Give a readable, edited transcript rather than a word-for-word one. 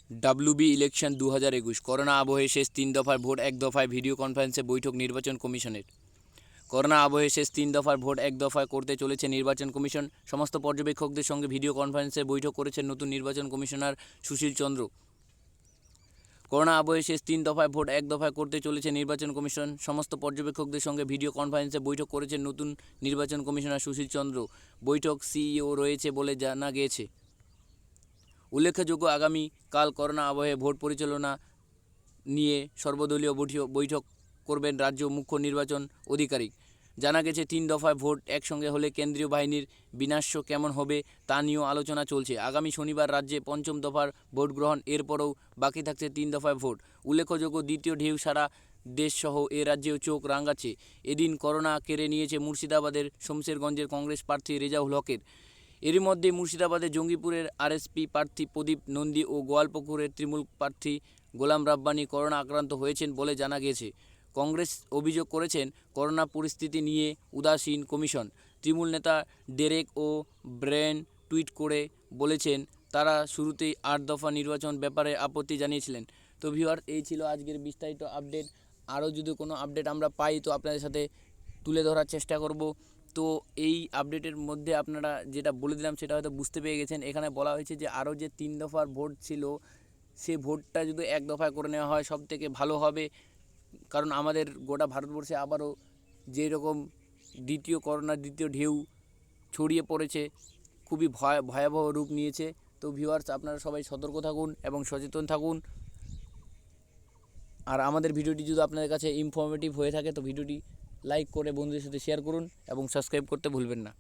WB election 2021 corona আবহে শেষ 3 দফার ভোট, এক দফায় ভিডিও কনফারেন্সে বৈঠক নির্বাচন কমিশনের। করোনা আবহে শেষ 3 দফার ভোট এক দফায় করতে চলেছে নির্বাচন কমিশন। সমস্ত পর্যবেক্ষকদের সঙ্গে ভিডিও কনফারেন্সে বৈঠক করেছেন নতুন নির্বাচন কমিশনার সুশীল চন্দ্র। করোনা আবহে শেষ 3 দফায় ভোট এক দফায় করতে চলেছে নির্বাচন কমিশন। সমস্ত পর্যবেক্ষকদের সঙ্গে ভিডিও কনফারেন্সে বৈঠক করেছেন নতুন নির্বাচন কমিশনার সুশীল চন্দ্র। বৈঠক সিইও রয়েছে বলে জানা গিয়েছে। উল্লেখযোগ্য, আগামীকাল করোনা আবহে ভোট পরিচালনা নিয়ে সর্বদলীয় বৈঠক করবেন রাজ্য মুখ্য নির্বাচন আধিকারিক। জানা গেছে, 3 দফায় ভোট একসঙ্গে হলে কেন্দ্রীয় বাহিনীর বিন্যাস কেমন হবে তা নিয়েও আলোচনা চলছে। আগামী শনিবার রাজ্যে 5ম দফার ভোট গ্রহণ, এরপরও বাকি থাকছে 3 দফায় ভোট। উল্লেখযোগ্য, দ্বিতীয় ঢেউ সারা দেশসহ এ রাজ্যেও চোখ রাঙাচ্ছে। এদিন করোনা কেড়ে নিয়েছে মুর্শিদাবাদের শমশেরগঞ্জের কংগ্রেস প্রার্থী রেজাউল হকের। এরই মধ্যে মুর্শিদাবাদের জঙ্গিপুরের আরএসপি প্রার্থী প্রদীপ নন্দী ও গোয়ালপুকুরের তৃণমূল প্রার্থী গোলাম রাব্বানি করোনা আক্রান্ত হয়েছেন বলে জানা গেছে। কংগ্রেস অভিযোগ করেছেন, করোনা পরিস্থিতি নিয়ে উদাসীন কমিশন। তৃণমূল নেতা ডেরেক ও ব্রেন টুইট করে বলেছেন, তারা শুরুতেই 8 দফা নির্বাচন ব্যাপারে আপত্তি জানিয়েছিলেন। তো ভিউয়ার, এই ছিল আজকের বিস্তারিত আপডেট। আরও যদি কোনো আপডেট আমরা পাই তো আপনাদের সাথে তুলে ধরার চেষ্টা করব। তো এই আপডেটের মধ্যে আপনারা যেটা বলে দিলাম সেটা হয়তো বুঝতে পেরে গেছেন। এখানে বলা হয়েছে যে আরও যে 3 দফার ভোট ছিল সে ভোটটা যদি এক দফায় করে নেওয়া হয় সবথেকে ভালো হবে। কারণ আমাদের গোটা ভারতবর্ষে আবারও যেরকম করোনার দ্বিতীয় ঢেউ ছড়িয়ে পড়েছে, খুবই ভয়াবহ রূপ নিয়েছে। তো ভিউয়ার্স, আপনারা সবাই সতর্ক থাকুন এবং সচেতন থাকুন। আর আমাদের ভিডিওটি যদি আপনাদের কাছে ইনফরমেটিভ হয়ে থাকে তো ভিডিওটি লাইক করে বন্ধুদের সাথে শেয়ার করুন এবং সাবস্ক্রাইব করতে ভুলবেন না।